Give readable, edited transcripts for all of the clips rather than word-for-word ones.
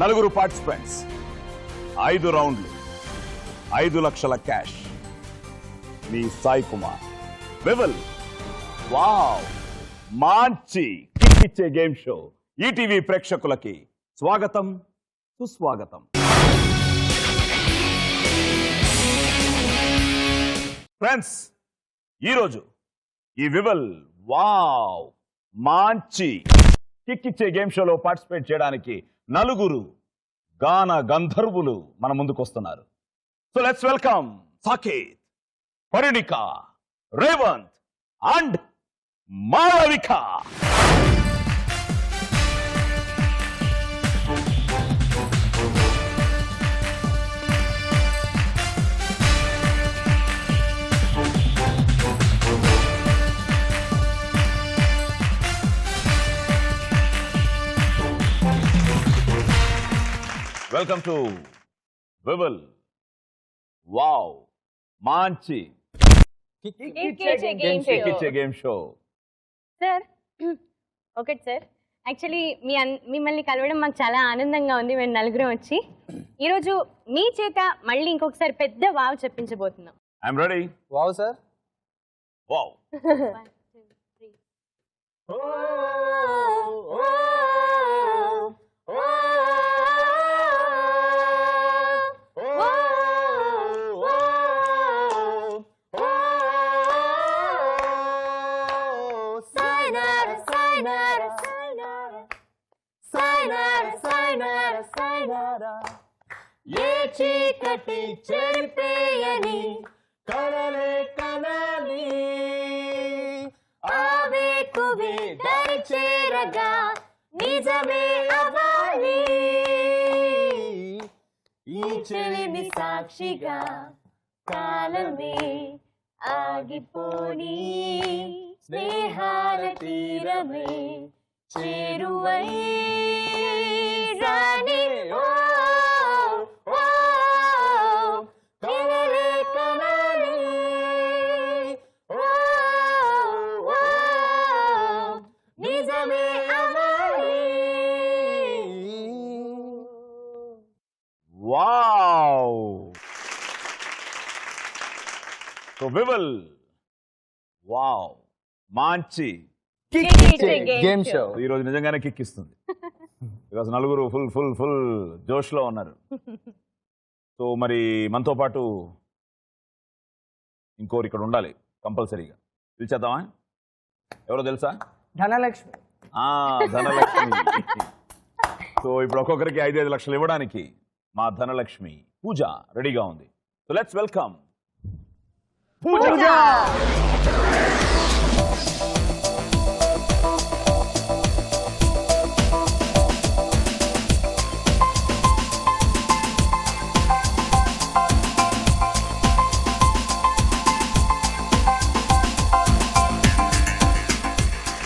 నలుగురు పార్టిసిపెంట్స్, 5 రౌండ్లు, 5 లక్షల క్యాష్. మీ సాయి కుమార్. వివల్. వావ్, మంచి కిక్ ఇచ్చే గేమ్ షో ఈటీవీ ప్రేక్షకులకి స్వాగతం, సుస్వాగతం. ఫ్రెండ్స్, ఈరోజు ఈ వివల్ వావ్ మంచి కిక్ ఇచ్చే గేమ్ షోలో పార్టిసిపేట్ చేయడానికి నలుగురు గాన గంధర్వులు మన ముందుకు వస్తున్నారు. So let's welcome Saketh, Parinika, Revanth and Malavika. Welcome to వివల్ వావ్ మంచి గేమ్ షో. సార్ ఒకటి సార్, యాక్చువల్లీ మిమ్మల్ని కలవడం మాకు చాలా ఆనందంగా ఉంది. మేము నలుగురం వచ్చి ఈరోజు మీ చేత మళ్ళీ ఇంకొకసారి పెద్ద వావ్ చెప్పించబోతున్నాం. I'm ready. Wow sir. Wow. 1 2 ఏ చీకటి చెరిపేయని కలలే కనాలి, ఆవేకువే దరి చేరగా నిజమే అవ్వాలి. ఈ చెలిమి సాక్షిగా కాలమే ఆగిపోని, స్నేహాల తీరమే చేరువై రాని. కలలే కనాలి, నిజమే అవ్వాలి. వావ్. సో వివల్ వావ్ మంచి గేమ్ షో ఈ రోజు నిజంగానే కిక్ ఇస్తుంది. ఈరోజు నలుగురు ఫుల్ ఫుల్ ఫుల్ జోష్ లో ఉన్నారు. సో మరి మనతో పాటు ఇంకోరు ఇక్కడ ఉండాలి కంపల్సరీగా. పిలిచేద్దామా? ఎవరో తెలుసా? ధనలక్ష్మి. ధనలక్ష్మి. సో ఇప్పుడు ఒక్కొక్కరికి 5-5 లక్షలు ఇవ్వడానికి మా ధనలక్ష్మి పూజ రెడీగా ఉంది. So let's welcome Pooja.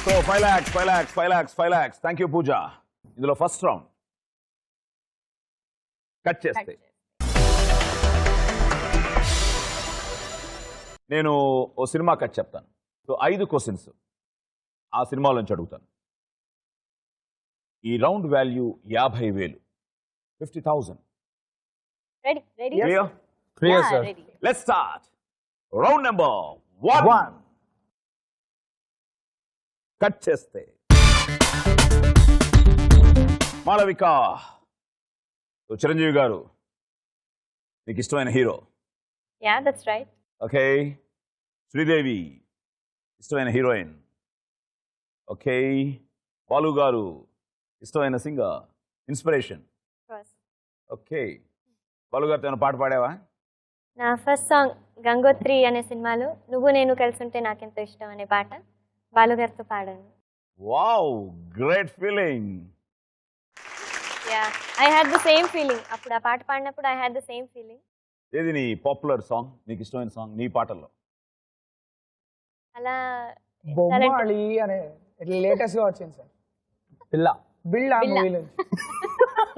So 5 lakhs. Thank you Pooja. ఇందులో ఫస్ట్ రౌండ్ కట్ చేస్తే నేను ఓ సినిమా కట్ చెప్తాను. సో 5 క్వశ్చన్స్ ఆ సినిమాలో నుంచి అడుగుతాను. ఈ round value 50,000, 50,000. Ready ready Clear, sir. Let's start. Round number 1. Cut చేస్తే మాళవిక, చిరంజీవి గారు మీకు ఇష్టమైన hero. Yeah that's right. Okay. Sridevi ఇష్టమైన హీరోయిన్. ఓకే. బాలు గారు ఇష్టమైన సింగర్, ఇన్స్పిరేషన్. ఓకే. బాలు గారితో ఏమైనా పాట పాడావా? నా ఫస్ట్ సాంగ్ గంగోత్రి అనే సినిమాలో నువ్వు నేను కలిసి ఉంటే నాకెంతో ఇష్టం అనే పాట బాలుగారితో పాడాను. Wow, great feeling. Yeah, I had the same feeling. అప్పుడు ఆ పాట పాడినప్పుడు I had the same feeling. ఏది నీ పాపులర్ సాంగ్, నీకు ఇష్టమైన సాంగ్ నీ పాటల్లో? అలా బొమ్మాళి అనే లేటెస్ట్ గా వచ్చింది సార్. బిల్లా బిల్లా మూవీ నుంచి.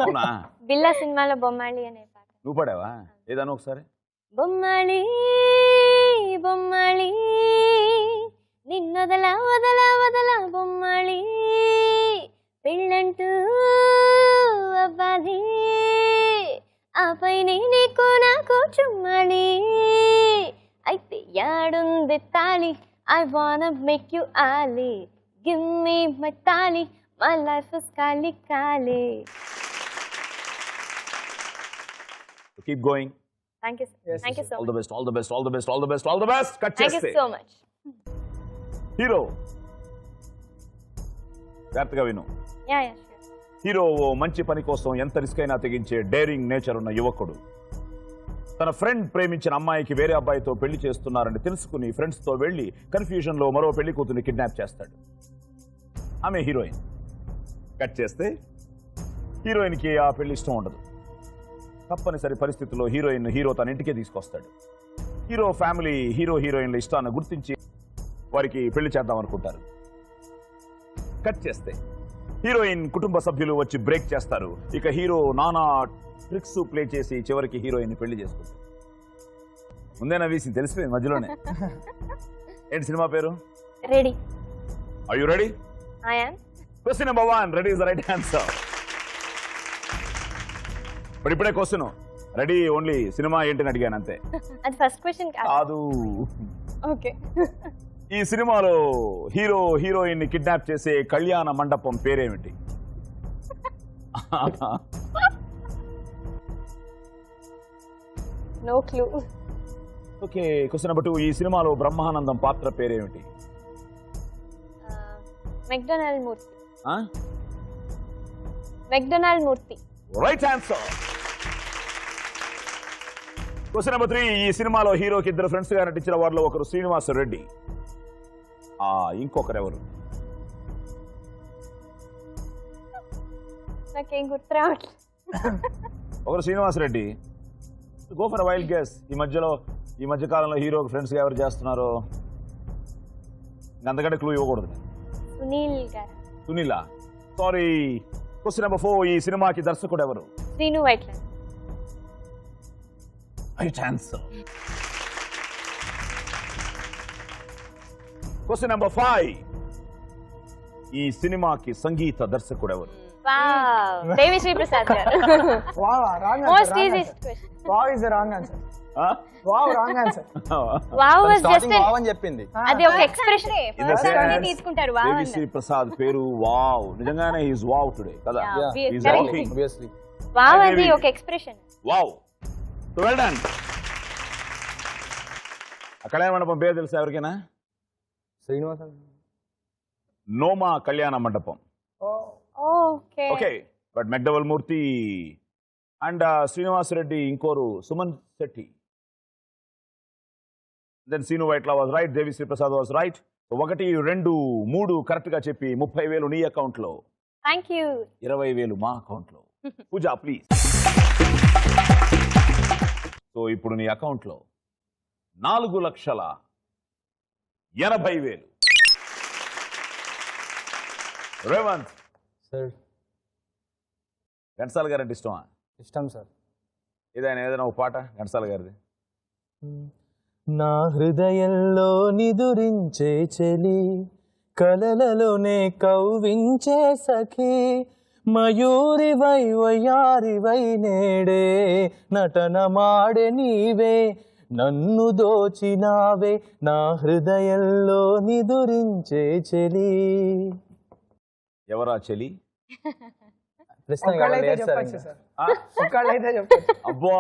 అవునా? బిల్లా సినిమాలో బొమ్మాళి అనే పాట. నువ్వు పాడావా? ఏదన్నా ఒకసారి. బొమ్మాళి బొమ్మాళి నిన్నొదల వదల వదల బొమ్మాళి పెళ్ళంటూ అవ్వాలి పైనే నీకు నాకు చుమ్మాలి అయితే యాడుంది తాళి I wanna make you Ali give me my tali my life is kali kali. Keep going. Thank you sir. Thank you so all much. The best, all the best, all the best, all the best, all the best. Cut Thank you చేస్తే so much. Hero జాగ్రత్తగా విను. Yeah, sure. Hero ఓ మంచి పని కోసం ఎంత risk అయినా తెగించే daring nature ఉన్న యువకుడు. తన ఫ్రెండ్ ప్రేమించిన అమ్మాయికి వేరే అబ్బాయితో పెళ్లి చేస్తున్నారని తెలుసుకుని ఫ్రెండ్స్తో వెళ్లి కన్ఫ్యూజన్లో మరో పెళ్లి కూతుర్ని కిడ్నాప్ చేస్తాడు. ఆమె హీరోయిన్. కట్ చేస్తే హీరోయిన్కి ఆ పెళ్లి ఇష్టం ఉండదు. తప్పనిసరి పరిస్థితుల్లో హీరో తన ఇంటికే తీసుకొస్తాడు. హీరో ఫ్యామిలీ హీరోయిన్ల ఇష్టాన్ని గుర్తించి వారికి పెళ్లి చేద్దాం అనుకుంటారు. కట్ చేస్తే హీరోయిన్ కుటుంబ సభ్యులు వచ్చి బ్రేక్ చేస్తారు. ఇక హీరో నానా ట్రిక్స్ ప్లే చేసి చివరికి హీరోయిన్ పెళ్లి చేసుకుంటారు. ముందే నవ్వేసి తెలిసిపోయింది మధ్యలోనే. ఏంటి సినిమా పేరు? Ready. Are you ready? I am. Question number 1, ready is the right answer. మరి ఇప్పుడే క్వశ్చన్ రెడీ ఓన్లీ సినిమా ఏంటని అడిగాను అంతే. అది ఫస్ట్ క్వశ్చన్ కాదు. ఓకే. ఈ సినిమాలో హీరోయిన్ ని కిడ్నాప్ చేసే కళ్యాణ మండపం పేరేమిటి? No clue. Okay, question number 2, ఈ సినిమాలో బ్రహ్మానందం పాత్ర పేరేమిటి? McDonald Murthy. Right answer. Question number 3, ఈ సినిమాలో హీరోకి ఇద్దరు ఫ్రెండ్స్ గా నటించిన వారిలో ఒకరు శ్రీనివాస రెడ్డి, ఇంకొకరు ఎవరు? నాకేం గుర్తు రావట్లేదు. ఒకరు Srinivasa Reddy. Go for wild guess. ఈ మధ్య కాలంలో హీరోకి ఫ్రెండ్స్ గా ఎవరు చేస్తున్నారో? అంతకంటే క్లూ ఇవ్వకూడదు. సునీలా. సారీ. క్వశ్చన్ నెంబర్ 4, ఈ సినిమాకి దర్శకుడు ఎవరు? Srinu Vaitla. Right answer. Question number 5, ఈ సినిమాకి సంగీత దర్శకుడు ఎవరు? వావ్, దేవిశ్రీ ప్రసాద్ గారు. Wow, wrong Most answer. easiest question. Wow is the wrong answer. Wow, wrong answer. Wow was just wow అని చెప్పింది. అది ఒక expression. In the First sense, తీసుకుంటారు వావ్ అన్న. దేవిశ్రీ ప్రసాద్ పేరు వావ్. నిజంగానే హీస్ వావ్ టుడే కదా. Yeah, He's correct. walking. Obviously. Wow Hi, అది Devi. ఒక expression. Wow. So well done. ఆ కళ్యాణ మండపం పేరు తెలుసా ఎవరికైనా? శ్రీనివాసన్. నోమా కళ్యాణ మండపం. Okay. Okay, but McDowell Murthy and Srinivas Reddy ఇంకోరు Suman Shetty. Then Seenu Vaitla was right, Devisri Prasad was right. 1, 2, 3 correct గా చెప్పి 30,000 నీ అకౌంట్ లో, థ్యాంక్ యూ. 20,000 మా అకౌంట్ లో. పూజ ప్లీజ్. సో ఇప్పుడు నీ అకౌంట్ లో 4,80,000. రేవంత్, సార్ ఘంటసాల గారు అంటే ఇష్టమా? ఇష్టం సార్. ఏదైనా ఒక పాట ఘంటసాల గారిది. నా హృదయంలో నిదురించే చెలి, కలలలోనే కవ్వించే సఖి, మయూరివై వయ్యారివై నేడే నటన మాడే నీవే, నన్ను దోచినావే నా హృదయంలో నిదురించే చెలి. ఎవరా చెలి? ఒక్కళ్ళైతే చెప్పచ్చు సార్. ఒక్కళ్ళైతే చెప్పచ్చు. అబ్బా,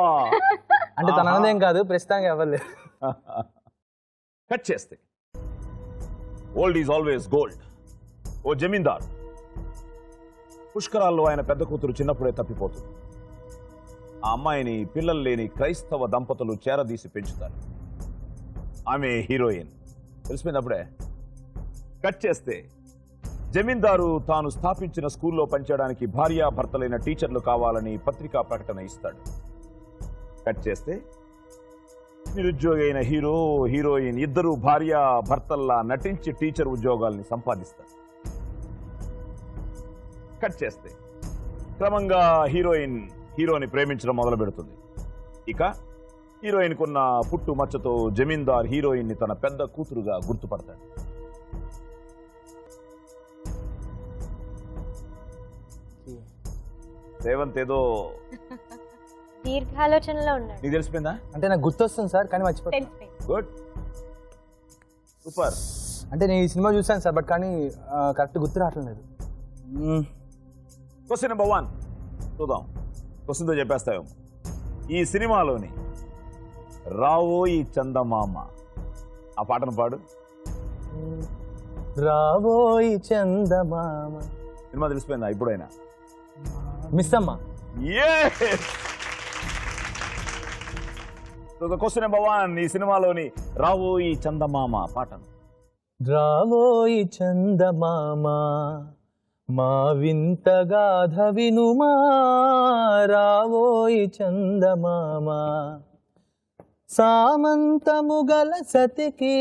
అంటే తనదేం కాదు, ప్రస్తుతానికి ఎవరు. కట్ చేస్తే ఓల్డ్ ఈజ్ ఆల్వేస్ గోల్డ్. ఓ జమీందార్ పుష్కరాల్లో ఆయన పెద్ద కూతురు చిన్నప్పుడే తప్పిపోతుంది. ఆ అమ్మాయిని పిల్లలు లేని క్రైస్తవ దంపతులు చేరదీసి పెంచుతారు. ఆమె హీరోయిన్. తెలిసిపోయినప్పుడే. కట్ చేస్తే జమీందారు తాను స్థాపించిన స్కూల్లో పనిచేయడానికి భార్యాభర్తలైన టీచర్లు కావాలని పత్రికా ప్రకటన ఇస్తాడు. కట్ చేస్తే నిరుద్యోగి అయిన హీరోయిన్ ఇద్దరు భార్యాభర్తల్లా నటించి టీచర్ ఉద్యోగాల్ని సంపాదిస్తారు. కట్ చేస్తే క్రమంగా హీరోని ప్రేమించడం మొదలు పెడుతుంది. ఇక హీరోయిన్ కున్న పుట్టు మచ్చతో జమీందార్ హీరోయిన్ ని తన పెద్ద కూతురుగా గుర్తుపడతాడు. రేవంత్ ఏదో దీర్ఘాలోచనలో ఉన్నాడు. నీకు తెలిసిపోయిందా? అంటే నాకు గుర్తొస్తుంది సార్ కానీ మర్చిపోతాను. తెలిసిపోయింది. Good, super. అంటే నేను ఈ సినిమా చూసాను సార్ బట్ కానీ కరెక్ట్ గుర్తు రావట్లేదు. క్వశ్చన్ నెంబర్ 1 చూద్దాం, క్వశ్చన్తో చెప్పేస్తావేమో. ఈ సినిమాలోని రావోయి చందమామ ఆ పాటను పాడు. రావోయి చందమామ. సినిమా తెలిసిపోయిందా ఇప్పుడైనా? మిస్ అమ్మ. క్వశ్చన్ నెంబర్ 1, ఈ సినిమాలోని రావోయి చందమామ పాటను. రావోయి చందమామ మా వింత గాథ వినుమా, రావోయి చందమామ సామంతముగల సతికి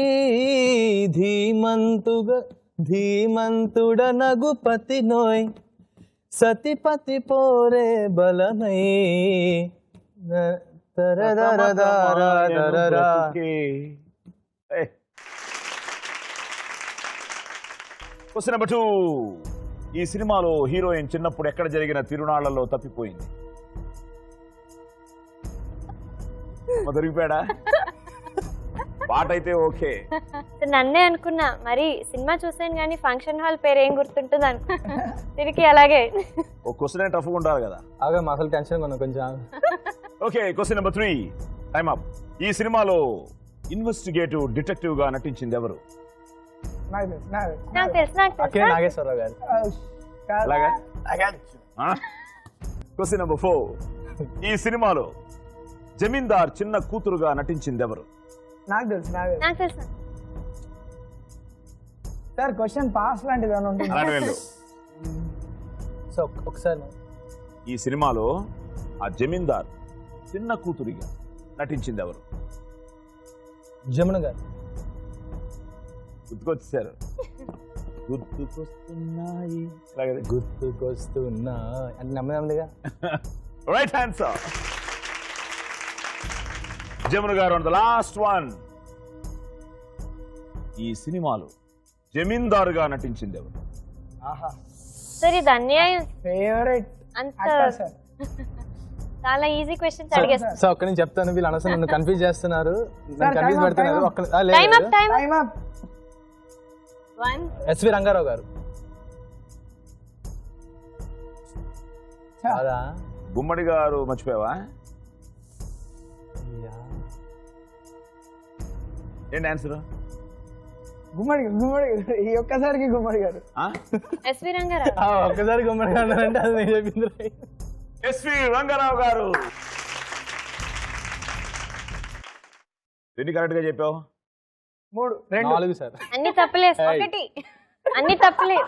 ధీమంతుడ నగుపతి నోయ్, సతిపతి పోరే బలమై క్వశ్చన్ నెంబర్ 2, ఈ సినిమాలో హీరోయిన్ చిన్నప్పుడు ఎక్కడ జరిగిన తిరునాళ్లలో తప్పిపోయింది. దొరికిపోయాడా? పాట అయితే ఓకే. నన్నే అనుకున్నా, మరి సినిమా చూసాను కానీ ఫంక్షన్ హాల్ పేరు ఏం గుర్తుంటుంది అనుకున్నా. తిరిగి అలాగే ఓ క్వశ్చన్ టఫ్గా ఉండాలి కదా. ఆగా మా అసలు టెన్షన్ కొన్నా కొంచెం. Okay, question number 3, time up. ఈ సినిమాలో ఇన్వెస్టిగేటివ్ డిటెక్టివ్ గా నటించింది ఎవరు? నాకు తెలుసు అక్కినే నాగేశ్వరరావు గారు. అలాగా? క్వశ్చన్ నెంబర్ 4, ఈ సినిమాలో జమీందార్ చిన్న కూతురుగా నటించింది ఎవరు? నాకు తెలుసు సార్. క్వశ్చన్ పాస్ లాంటిది అని ఉంటుంది. అలాంటి వెళ్ళు. సో ఒకసారి ఈ సినిమాలో ఆ జమీందార్ చిన్న కూతురిగా నటించింది ఎవరు? జమున గారు. గుర్తుకొచ్చారు. గుర్తుకొస్తున్నాయి గుర్తుకొస్తున్నా అంటే నమ్మదంగా. Right answer. జమున గారు ఆన్ ద లాస్ట్ వన్. ఈ సినిమాలో జమీందారుగా నటించింది ఎవరు? సార్ ఇది అన్యాయం. ఫేవరెట్ అంత సార్. చాలా ఈజీ క్వశ్చన్స్ అడిగేస్తా. సో ఒక్క నేను చెప్తాను, వీళ్ళు అనవసరం నన్ను కన్ఫ్యూజ్ చేస్తున్నారు, Sir, కన్ఫ్యూజ్ time up, పెడుతున్నారు. time ఒక్క time up time time up. 1 SV Rangarao గారు. కాదా? గుమ్మడి గారు మర్చిపోయావా? ఏంటి ఆన్సర్? గుమ్మడి ఈ ఒక్కసారికి గుమ్మడి గారు. ఎస్వి రంగారావు. ఒక్కసారి గుమ్మడి గారు అంటే అది నేను చెప్పింది. ఎస్వి రంగారావు గారు. ఎన్ని కరెక్ట్ గా చెప్పావు? 3 2 4 సార్. అన్ని తప్పులే. 1 అన్ని తప్పులే.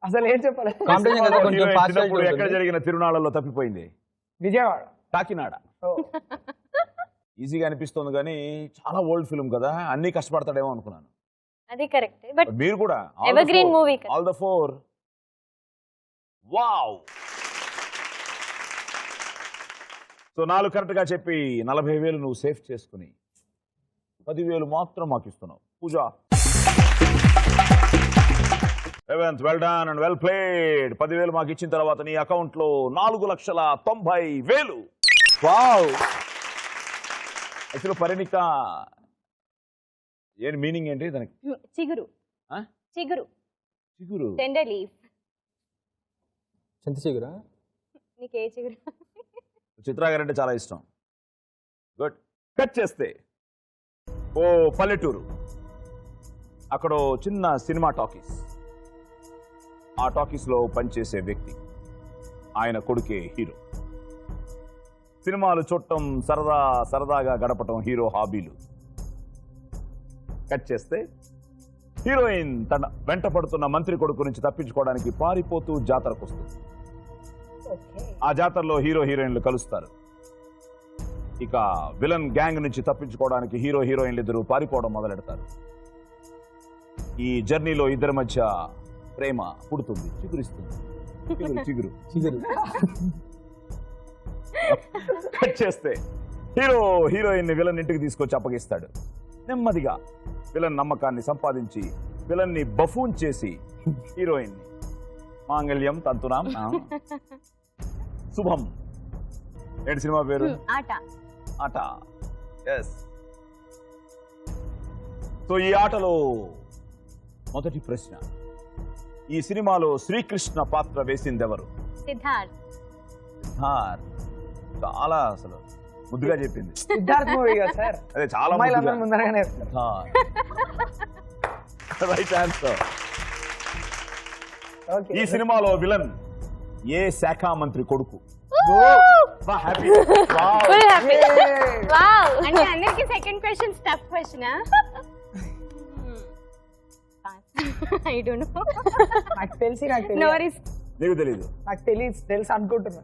అసలు ఏం చెప్పాలి? కాంపిటీషన్ కదా కొంచెం హీరోయిన్ ఫాస్ట్ చిన్నప్పుడు ఎక్కడ జరిగిన తిరునాళ్లలో తప్పిపోయింది? విజయవాడ. కాకినాడ. ఈజీగా అనిపిస్తుంది కానీ చాలా ఓల్డ్ ఫిల్మ్ కదా, అన్ని కష్టపడతాడేమో అనుకున్నాను. అది కరెక్ట్ బట్ మీరు కూడా Evergreen movie కదా. All the 4. Wow. So 4 correct గా చెప్పి 40,000 నువ్వు సేఫ్ చేసుకుని 10,000 మాత్రం మాకు ఇస్తున్నావు. Pooja. Revanth, well done and well played. 10,000 మాకు ఇచ్చిన తర్వాత నీ అకౌంట్ లో 4,90,000. వావ్. యాక్చువల్ పరిణిక ఏంటి మీనింగ్ ఏంటి దానికి? చిగురు. ఆ? చిగురు. చిగురు. Tender leaf. చింత చిగురా? నీకే చిగురు? చిత్రా గారు అంటే చాలా ఇష్టం. గుడ్. కట్ చేస్తే ఓ పల్లెటూరు, అక్కడ చిన్న సినిమా టాకీస్. ఆ టాకీస్ లో పనిచేసే వ్యక్తి, ఆయన కొడుకే హీరో. సినిమాలు చూడటం, సరదాగా గడపటం హీరో హాబీలు. కట్ చేస్తే హీరోయిన్ తన వెంట పడుతున్న మంత్రి కొడుకు నుంచి తప్పించుకోవడానికి పారిపోతూ జాతరకు వస్తుంది. ఆ జాతరలో హీరో హీరోయిన్లు కలుస్తారు. ఇక విలన్ గ్యాంగ్ నుంచి తప్పించుకోవడానికి హీరో హీరోయిన్లు ఇద్దరు పారిపోవడం మొదలెడతారు. ఈ జర్నీలో ఇద్దరి మధ్య ప్రేమ పుడుతుంది, చిగురిస్తుంది. చిగురు. కట్ చేస్తే హీరో హీరోయిన్ ని విలన్ ఇంటికి తీసుకొచ్చి అప్పగిస్తాడు. నెమ్మదిగా విలన్ నమ్మకాన్ని సంపాదించి విలన్ ని బఫూన్ చేసి హీరోయిన్ ని మాంగళ్యం తంతునాం శుభం ఏంటి సినిమా పేరు? ఆట. ఆట. ఎస్. సో ఈ ఆటలో మొదటి ప్రశ్న, ఈ సినిమాలో శ్రీకృష్ణ పాత్ర వేసింది ఎవరు? సిద్ధార్థ్. చాలా అసలు ముద్దుగా చెప్పింది. సిద్ధార్థ్ మూవీ కదా సార్, అదే చాలా అమ్మాయిలందరూ ముందరగానే రైట్ ఆన్సర్. ఓకే. ఈ సినిమాలో విలన్ ఏ శాఖ మంత్రి కొడుకు? హ్యాపీ. Full happy. Wow. అంటే అందరికి second question tough question. I don't know. నాకు తెలిసి నో రిస్క్. నీకు తెలీదు? నాకు తెలుసు అనుకుంటున్నా.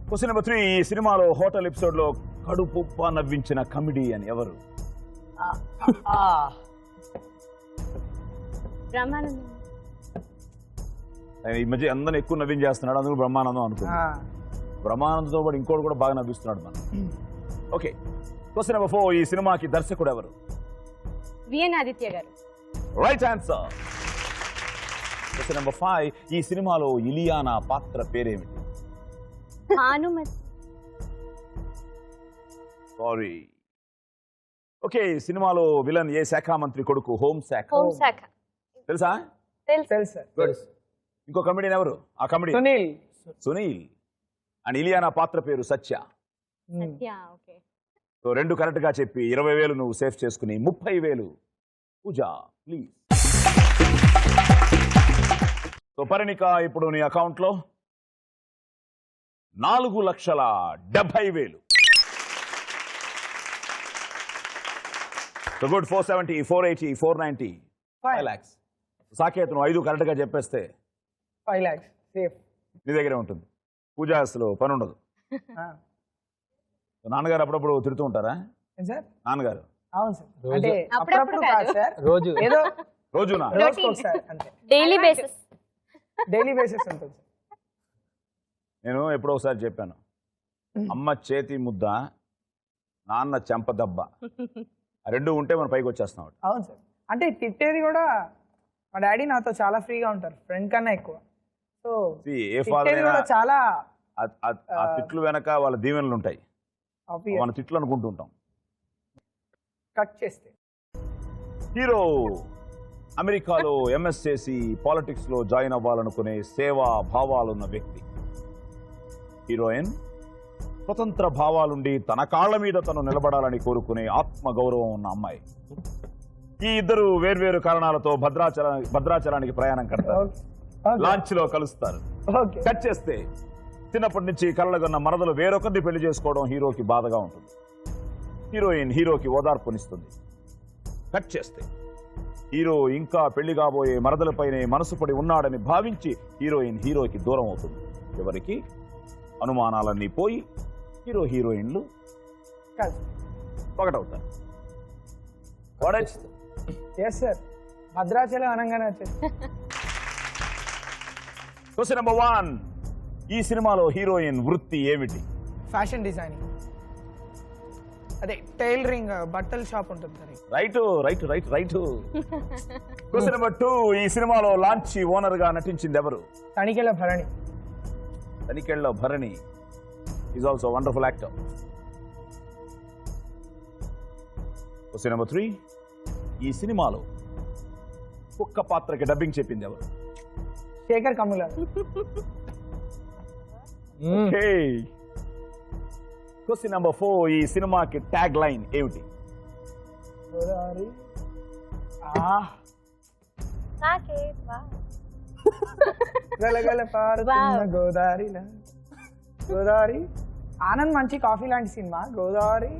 క్వశ్చన్ నెంబర్ 3, ఈ సినిమాలో హోటల్ ఎపిసోడ్ లో కడుపుప్ప నవ్వించిన కమిడియన్ ఎవరు? బ్రహ్మానందం. ఈ మధ్య అందరిని ఎక్కువ నవ్వించేస్తున్నాడు, అందుకు బ్రహ్మానందం అనుకున్నా. బ్రహ్మానందంతో పాటు ఇంకోటి కూడా బాగా నవ్విస్తున్నాడు మనం. ఓకే. క్వశ్చన్ నెంబర్ 4, ఈ సినిమాకి దర్శకుడు ఎవరు? విఎన్ ఆదిత్య గారు. Right answer. క్వశ్చన్ నెంబర్ 5, ఈ సినిమాలో ఇలియానా పాత్ర పేరేమిటి? భానుమతి. సారీ. ఓకే. సినిమాలో విలన్ ఏ శాఖ మంత్రి కొడుకు? హోమ్ శాఖ. హోమ్ శాఖ. తెలుసా? తెలుసు సార్. గుడ్. ఇంకో కమెడియన్ ఎవరు? ఆ కమెడియన్ సునీల్. అండ్ ఇలియానా పాత్ర పేరు సత్య. సత్య. ఓకే. సో 2 కరెక్ట్ గా చెప్పి 20,000 నువ్వు సేఫ్ చేసుకుని 30,000 పూజ ప్లీజ్. సో పరిణిక, ఇప్పుడు నీ అకౌంట్ లో 4,70,000. So good. 470, 480, 490, 5 lakhs. సాకేత్, నువ్వు 5 కరెక్ట్ గా చెప్పేస్తే 5 lakhs సేఫ్ నీ దగ్గరే ఉంటుంది. పూజ అసలు పని ఉండదు. నాన్నగారు అప్పుడప్పుడు తిడుతూ ఉంటారా? సార్ నాన్నగారు? అవును సార్. రోజు. అంటే అప్పుడప్పుడు కాదు సార్, రోజు. ఏదో రోజునా? రోజుకి ఒకసారి అంతే. Daily basis. డైలీ బేసిస్ ఉంటుంది సార్. నేను ఎప్పుడో ఒకసారి చెప్పాను, అమ్మ చేతి ముద్ద, నాన్న చెంపదెబ్బ, ఆ 2 ఉంటే మనం పైకి వచ్చేస్తాం. అవును సార్. అంటే తిట్టేది కూడా మా డాడీ నాతో చాలా ఫ్రీగా ఉంటారు, ఫ్రెండ్ కన్నా ఎక్కువ. సో ఏ ఫాదర్ తిట్టేది అయినా కూడా చాలా ఆ తిట్లు వెనక వాళ్ళ దీవెనలు ఉంటాయి, obvious. మన తిట్లు అనుకుంటూ ఉంటాం. కట్ చేస్తే హీరో అమెరికాలో ఎంఎస్ చేసి పాలిటిక్స్ లో జాయిన్ అవ్వాలనుకునే సేవా భావాలున్న వ్యక్తి. హీరోయిన్ స్వతంత్ర భావాలుండి తన కాళ్ల మీద తను నిలబడాలని కోరుకునే ఆత్మ గౌరవం ఉన్న అమ్మాయి. ఈ ఇద్దరు వేర్వేరు కారణాలతో భద్రాచలానికి ప్రయాణం కడతారు. లాంచ్ లో కలుస్తారు. ఓకే. కట్ చేస్తే చిన్నప్పటి నుంచి కలలుగన్న మరదలు వేరొకరిని పెళ్లి చేసుకోవడం హీరోకి బాధగా ఉంటుంది. హీరోయిన్ హీరోకి ఓదార్పునిస్తుంది. కట్ చేస్తే హీరో ఇంకా పెళ్లి కాబోయే మరదలపైనే మనసు పడి ఉన్నాడని భావించి హీరోయిన్ హీరోకి దూరం అవుతుంది. ఎవరికి అనుమానాలన్నీ పోయి హీరోయిన్లు ఒకటవుతారు. ఎస్ సార్, భద్రాచలం అనగానే వచ్చేసి. క్వశ్చన్ నెంబర్ 1, ఈ సినిమాలో హీరోయిన్ వృత్తి ఏమిటి? ఫ్యాషన్ డిజైనింగ్, అదే టైలరింగ్, బట్టల షాప్ ఉంటుంది సార్. రైట్. క్వశ్చన్ నెంబర్ 2, ఈ సినిమాలో లాంచీ ఓనర్ గా నటించింది ఎవరు? Tanikella Bharani is also wonderful actor. Question number 3, ఈ సినిమాలో కుక్క పాత్రకి డబ్బింగ్ చెప్పింది ఎవరు? శేఖర్ కమ్ముల. క్వశ్చన్ నెంబర్ 4, ఈ సినిమాకి ట్యాగ్ లైన్ ఏమిటి? గోదావరి నాకే గలగల పారుతున్న గోదావరి. ఆనంద్ మంచి కాఫీ లాంటి సినిమా. గోదావరి.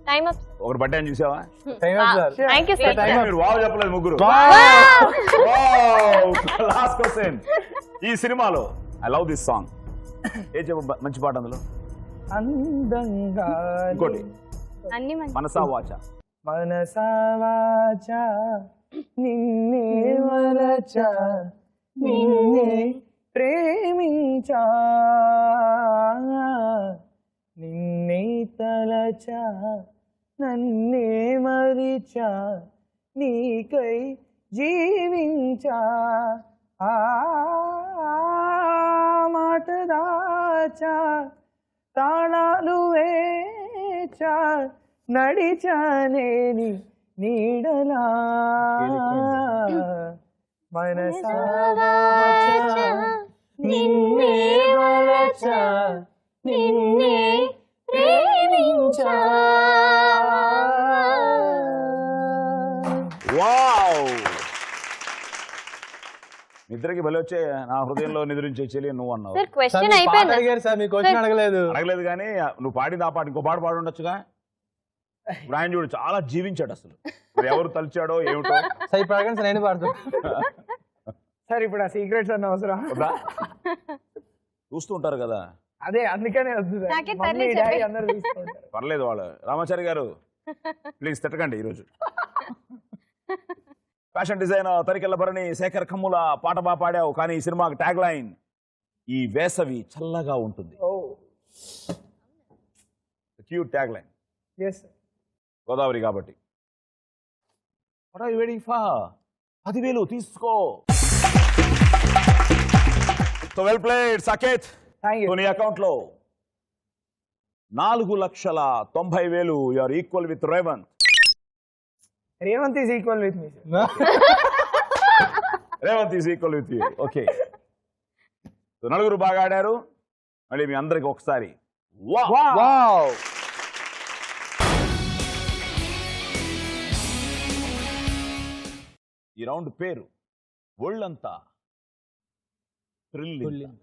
Time up. ఒకటి బట్టాన్ని చూసావా? Thank you sir. మీరు వావ్ చెప్పలేదు ముగ్గురు. లాస్ట్ క్వశ్చన్, ఈ సినిమాలో ఐ లవ్ దిస్ సాంగ్ ఏ చెప్పు, మంచి పాట అందులో. అందంగా ఇంకోటి అన్ని మంచి. మనసా వాచా. నిన్నే వలచా, నిన్నే ప్రేమించా, నిన్నే తలచా, నన్నే మరిచా, నీకై జీవించా. దాచా తాళాలు వేచా నడిచానేని నీడలా మనసా వాచా నిన్నే వలచా నిన్నే ప్రేమించా. వావ్ నిద్రకి బలి వచ్చే నా హృదయంలో నిద్రించే చెలి నువ్వు అన్నావు. సార్ క్వశ్చన్ అయిపోయింది. అడిగారు సార్, మీ క్వశ్చన్ అడగలేదు. అడగలేదు కానీ నువ్వు పాడింది ఆ పాట ఇంకో పాట పాడి ఉండొచ్చుగా. ఇప్పుడు ఆయన చూడు చాలా జీవించాడు అసలు. ఇప్పుడు ఎవరు తలిచాడో ఏమిటో. సార్ ఇప్పుడు అడగండి సార్, నేను పాడుతాను. సార్ ఇప్పుడు ఆ సీక్రెట్స్ అన్న అవసరం వద్దా? చూస్తూ ఉంటారు కదా. అదే అందుకనే వస్తుంది. నాకే మమ్మీ తల్లి డాడీ చెప్పే. అందరూ తీసుకుంటారు. పర్లేదు వాళ్ళు. రామాచారి గారు ప్లీజ్ తిట్టకండి ఈరోజు. ఫ్యాషన్ డిజైనర్ తరికెళ్ళ భరణి శేఖర్ కమ్ముల పాట బాగా పాడావు, కానీ ఈ సినిమాకి ట్యాగ్ లైన్ ఈ వేసవి చల్లగా ఉంటుంది. ఓ cute tag line. Yes Godavari కాబట్టి. What are you waiting for? 10,000 తీసుకో. So well played Saketh. Thank you. నీ అకౌంట్ లో 4,90,000. You are equal with Revanth. Revanth is equal with me. Revanth is equal with you. Okay, నలుగురు బాగా ఆడారు. మళ్ళీ మీ అందరికి ఒకసారి వావ్. ఈ రౌండ్ పేరు ఒళ్ళంతా thrilling.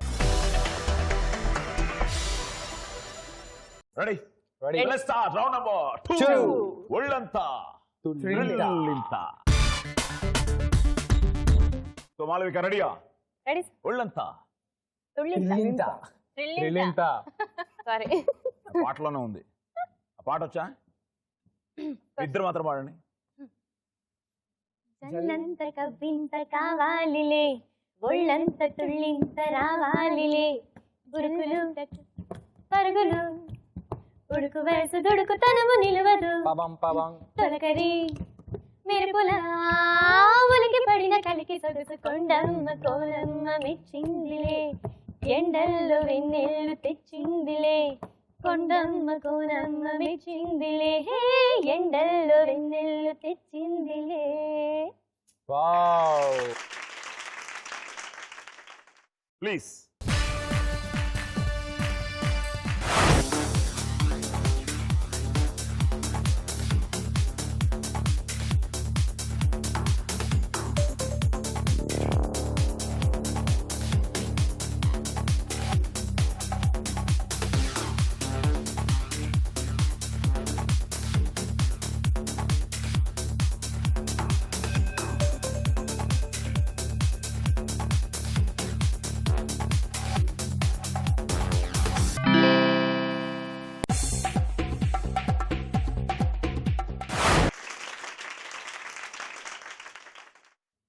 Ready? Ready. Let's start round number 2. Two. ఒళ్ళంతా థ్రిల్లింగ్. థ్రిల్లింగ్. సో మాలవిక రెడీయా? రెడీ ఒళ్ళంతా థ్రిల్లింగ్. సారీ పాటలోనే ఉంది. ఆ పాట వచ్చా? ఇద్దరు మాత్రం పాడండి. జల్లంత కవ్వింత కావాలిలే, ఒళ్ళంత తుళ్ళింత రావాలిలే, బురుకులు పరుగులు ఉడుకు వయసు దుడుకు తనము నిలవదు, పబం పబం తొలకరి మెరుపులా ఉలికి పడిన కలికి సొగసు కొండమ్మ కోలమ్మ మెచ్చిందిలే, ఎండల్లో వెన్నెల్లు తెచ్చిందిలే, కొండమ్మ కోనమ్మ మెచ్చిందిలే, ఎండల్లో వెన్నెల్లు తెచ్చిందిలే. వావ్. ప్లీజ్.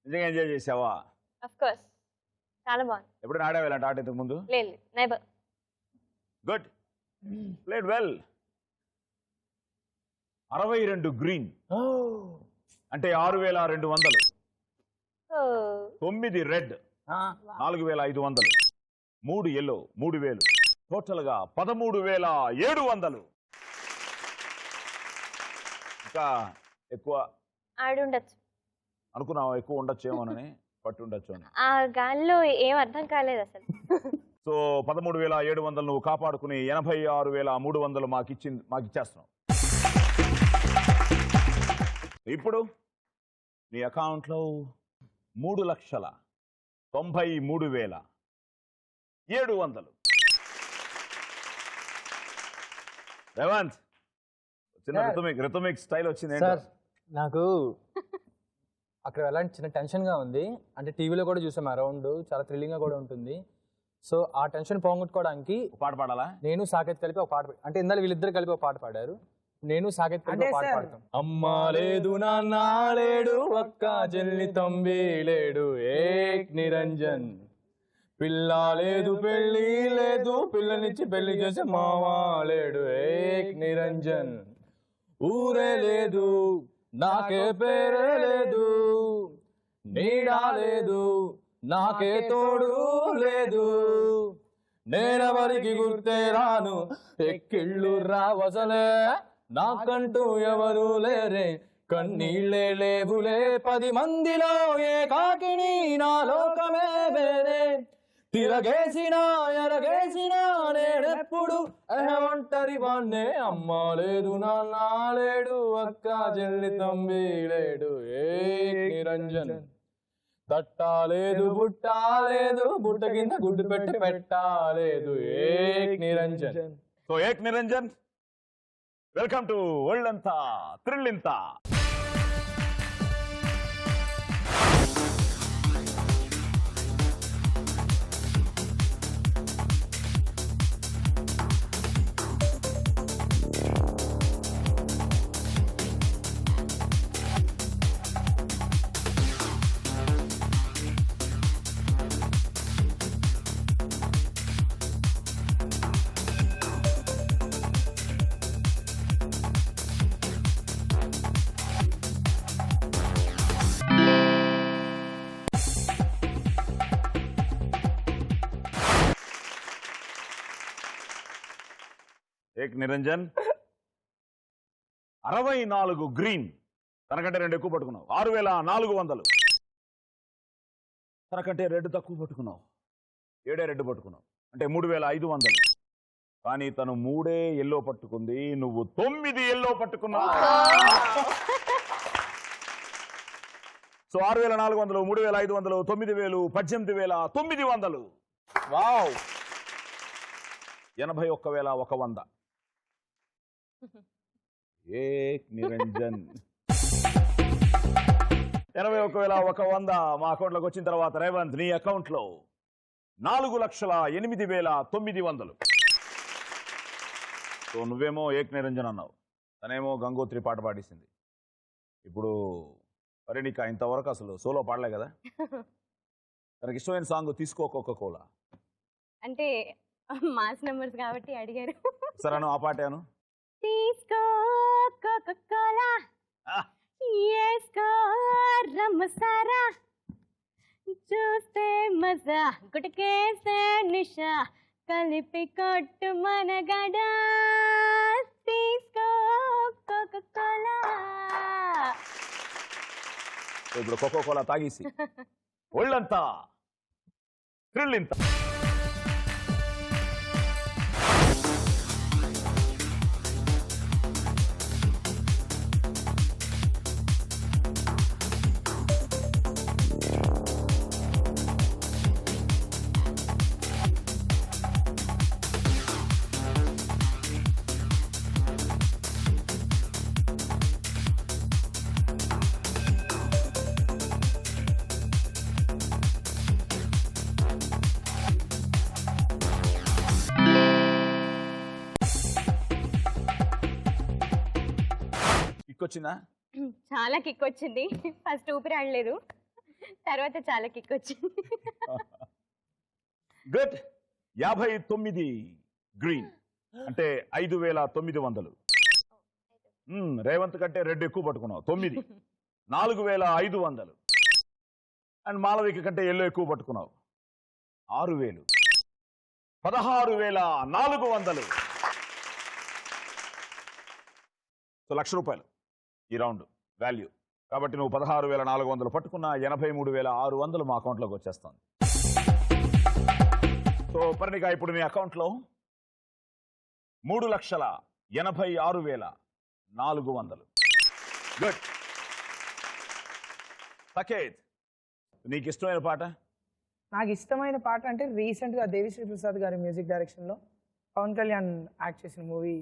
నిజంగా ఎంజాయ్ చేసావా? ఆఫ్ కోర్స్ చాలా బాగుంది. ఎప్పుడైనా ఆడావు ఇలాంటి ఆట ఇంతకు ముందు? లేదు never. Good, played well. 62 green అంటే 6,200. 9 రెడ్ 4,500. 3 ఎల్లో 3,000. టోటల్ గా 13,700. ఇంకా ఎక్కువ ఆడుండొచ్చు. అనుకున్నావా? ఎక్కువ ఉండొచ్చేమోనని, పట్టు ఉండొచ్చు అని. ఆ గాల్లో ఏం అర్థం కాలేదు అసలు. సో 13,700 నువ్వు కాపాడుకుని 86,300 మాకు ఇచ్చేస్తున్నావు. ఇప్పుడు నీ అకౌంట్లో 3,93,700. రేవంత్, చిన్న రిథమిక్ స్టైల్ వచ్చింది సార్. నాకు అక్కడ ఎలాంటి చిన్న టెన్షన్ గా ఉంది. అంటే టీవీలో కూడా చూసాం, అరౌండ్ చాలా థ్రిల్లింగ్ గా కూడా ఉంటుంది. సో ఆ టెన్షన్ పోగొట్టుకోవడానికి పాట పాడాలా? నేను సాకేత్ కలిపి ఒక పాట అంటే ఇందాక వీళ్ళిద్దరు కలిపి ఒక పాట పాడారు. నేను సాకేత్ కలిపి ఒక పాట పాడతాం. అమ్మా లేదు నాన్న లేడు, అక్క చెల్లి తమ్మి లేడు, ఏక్ నిరంజన్. పిల్ల లేదు పెళ్ళి లేదు, పిల్లనిచ్చి పెళ్లి చేసే మావా లేడు, ఏక్ నిరంజన్. ఊరే లేదు నాకే పేరే లేదు, నీడా లేదు నాకే తోడు లేదు, నేనెవరికి గుర్తే రాను ఎక్కిళ్ళు రావసలే నాకంటూ ఎవరు లేరే కన్నీళ్ళే లేవులే 10 మందిలో ఏకాకిని నా లోకమే వేరే తిరగేసినా ఎరగేసినా నేనెప్పుడు ఒంటరి వాణ్ణే అమ్మ లేదు నాన్న లేడు అక్క చెల్లి తమ్మి లేడు ఏ నిరంజన్ తట్టాలేదు బుట్టాలేదు బుట్ట కింద గుడ్డు పెట్టి పెట్టాలేదు ఏ Niranjan. So Ek Niranjan, welcome to ఒళ్ళంతా థ్రిల్లింతా. ఏక్ నిరంజన్ 64 గ్రీన్, తనకంటే 2 ఎక్కువ పట్టుకున్నావు. 6400. తనకంటే 2 తక్కువ పట్టుకున్నావు. 7 రెడ్ పట్టుకున్నావు, అంటే 3500. కానీ తను 3 ఎల్లో పట్టుకుంది, నువ్వు 9 ఎల్లో పట్టుకున్నావు. సో 6400, 3500, 9000, 18900. వావ్ 81,100. ఏక్ నిరంజన్ 81,100 మా అకౌంట్ లోకి వచ్చిన తర్వాత రేవంత్ నీ అకౌంట్ లో 4,08,900. సో నువ్వేమో ఏక్ నిరంజన్ అన్నావు, తనేమో గంగోత్రి పాట పాడేసింది. ఇప్పుడు మరి నీకు ఇంతవరకు అసలు సోలో పాడలే కదా. తనకి ఇష్టమైన సాంగ్ తీసుకో కోకోకోలా అంటే మాస్ నెంబర్స్ కాబట్టి అడిగారు. సరే ఆ పాటాను. తీసుకో కోకోకోలా, ఏసుకో రమ్మసారా, చూస్తే మజా గుటకేస్తే నిషా, కలిపి కొట్టు మనగడ, తీసుకో కోకోకోలా. ఇప్పుడు కోకోకోలా తాగేసి ఒళ్ళంతా థ్రిల్లింతా. వచ్చిందా? చాలా కిక్ వచ్చింది. ఫస్ట్ ఊపిరి ఆడలేదు, తర్వాత చాలా కిక్ వచ్చింది. గుడ్. 59 గ్రీన్ అంటే 5,900. రేవంత్ కంటే 2 ఎక్కువ పట్టుకున్నావు, 9. 4,500. అండ్ మాలవిక కంటే ఎల్లో ఎక్కువ పట్టుకున్నావు, 6,000. 16,400. సో ₹1,00,000 ఈ రౌండ్ వాల్యూ. కాబట్టి నువ్వు 16,400 పట్టుకున్నా, 83,600 మా అకౌంట్లోకి వచ్చేస్తుంది. సో పరిణిక ఇప్పుడు నీ అకౌంట్లో 3,86,400. గుడ్. సకేత్, నీకు ఇష్టమైన పాట? నాకు ఇష్టమైన పాట అంటే రీసెంట్గా దేవిశ్రీ ప్రసాద్ గారి మ్యూజిక్ డైరెక్షన్లో పవన్ కళ్యాణ్ యాక్ట్ చేసిన మూవీ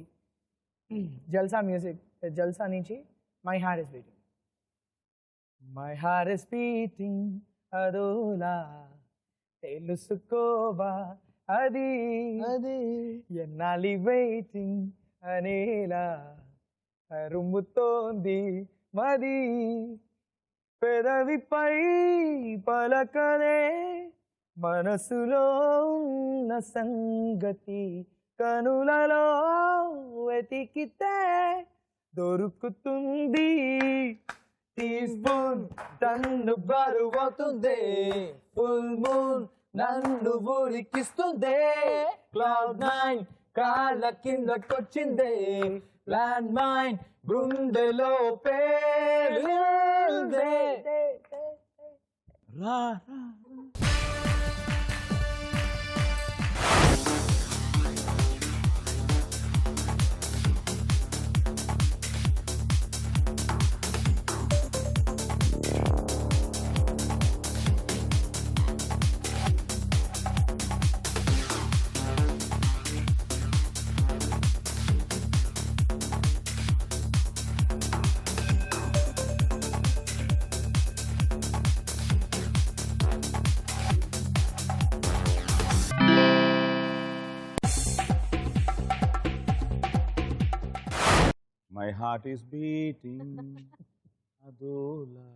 జల్సా మ్యూజిక్, జల్సా నుంచి my heart is beating. My heart is beating అదోలా తెలుసుకోవా అది అది ఎన్నాలి వెయిటింగ్ అనేలా రుమ్ముతోంది మది పెదవిపై పలకనే మనసులో ఉన్న సంగతి కనులలో వెతికితే దొరుకుతుంది. టీ స్పూన్ టన్ను బరువవుతుంది, ఫుల్ మూన్ నన్ను ఊరికిస్తుందే క్లౌడ్ నైన్ కాళ్ళ కిందకొచ్చిందే ల్యాండ్ మైన్ బృందెలో పేలిందే రా My heart is beating అదోలా.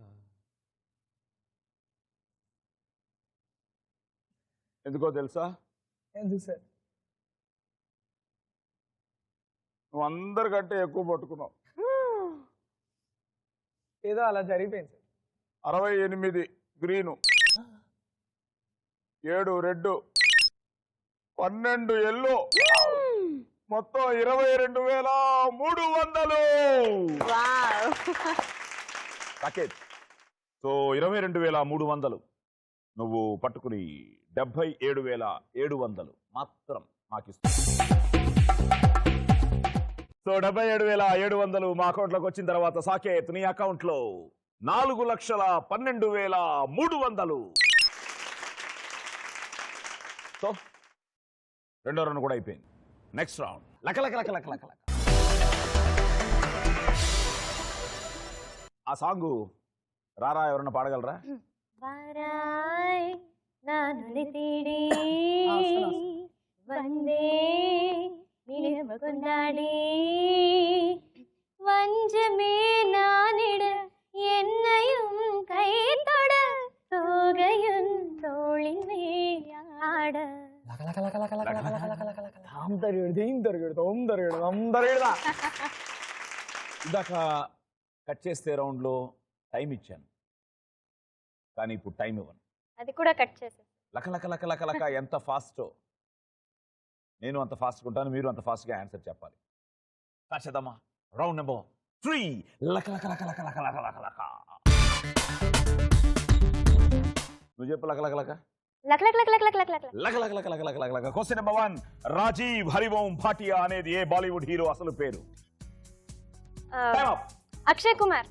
ఎందుకో తెలుసా? ఎందుకు సార్? నువ్వు అందరికంటే ఎక్కువ పట్టుకున్నావు. ఏదో అలా జరిగిపోయింది సార్. 68 గ్రీను, 7 రెడ్, 12 ఎల్లో, మొత్తం 22,300. సాకేత్, సో 22,300 నువ్వు పట్టుకుని 77,700 మాత్రం నాకు ఇస్తావు. సో 77,700 మా అకౌంట్లోకి వచ్చిన తర్వాత సాకేత్ నీ అకౌంట్లో 4,12,300. సో రెండో రౌండ్ కూడా అయిపోయింది. నెక్స్ట్ రౌండ్ లక లక లక లక లక లక. ఆ సాంగ్ రారా ఎవరన్నా పాడగలరా? వారాయ్ నానుని తీడి వందే నిలువ கொண்டாடி வஞ்சமே நானிட என்னையும் கை தொட தோகையும் தோளில் மேயாட ఇందాక కట్ చేస్తే రౌండ్ లో టైం ఇచ్చాను, కానీ ఇప్పుడు టైం ఇవ్వను. అది కూడా కట్ చేసేసి లక లక లక లక లక. ఎంత ఫాస్టో నేను అంత ఫాస్ట్గా ఉంటాను, మీరు అంత ఫాస్ట్గా ఆన్సర్ చెప్పాలి. చేద్దామా? Round number 3. లక లక లక లక లక లక లక లక. నువ్వు చెప్పు లక లక లక luck luck luck luck luck luck luck లక లక లక లక లక లక లక. Question number 1. రాజీవ్ హరిఓం భాటియా అనేది ఏ బాలీవుడ్ హీరో అసలు పేరు? Time up. Akshay Kumar.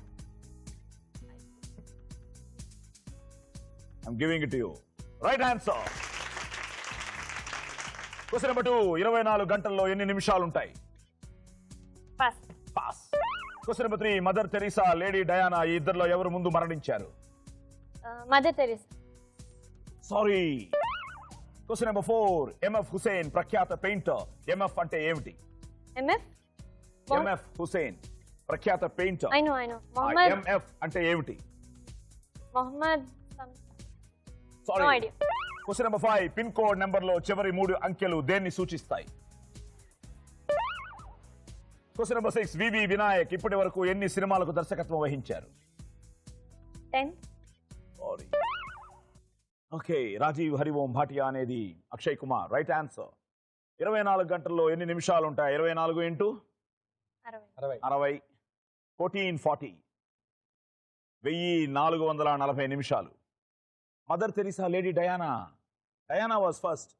I'm giving it to you. Right answer. Question number 2. 24 గంటల్లో ఎన్ని నిమిషాలు ఉంటాయి? Pass. Pass. Question number 3. Mother Teresa, lady Diana ఈ ఇద్దరిలో ఎవరు ముందు మరణించారు? Mother Teresa. Sorry. Question number 4. MF Hussain ప్రఖ్యాత పెయింటర్. ఎంఎఫ్ అంటే ఏమిటి? ఎంఎఫ్ ఎంఎఫ్ హుసేన్ ప్రఖ్యాత painter. I know Mohammed. MF అంటే ఏమిటి? Mohammed. Sorry. No idea. Question number 5. Pin code number లో చివరి 3 అంకెలు దేన్ని సూచిస్తాయి? Question number 6. వివి వినాయక్ ఇప్పటి వరకు ఎన్ని సినిమాలకు దర్శకత్వం వహించారు? 10. సారీ. ఓకే. రాజీవ్ హరిఓం భాటియా అనేది అక్షయ్ కుమార్. Right answer. 24 గంటల్లో ఎన్ని నిమిషాలు ఉంటాయి? 24 ఇంటూ 60 1440 1440 నిమిషాలు. Mother Teresa, lady Diana. Diana was first.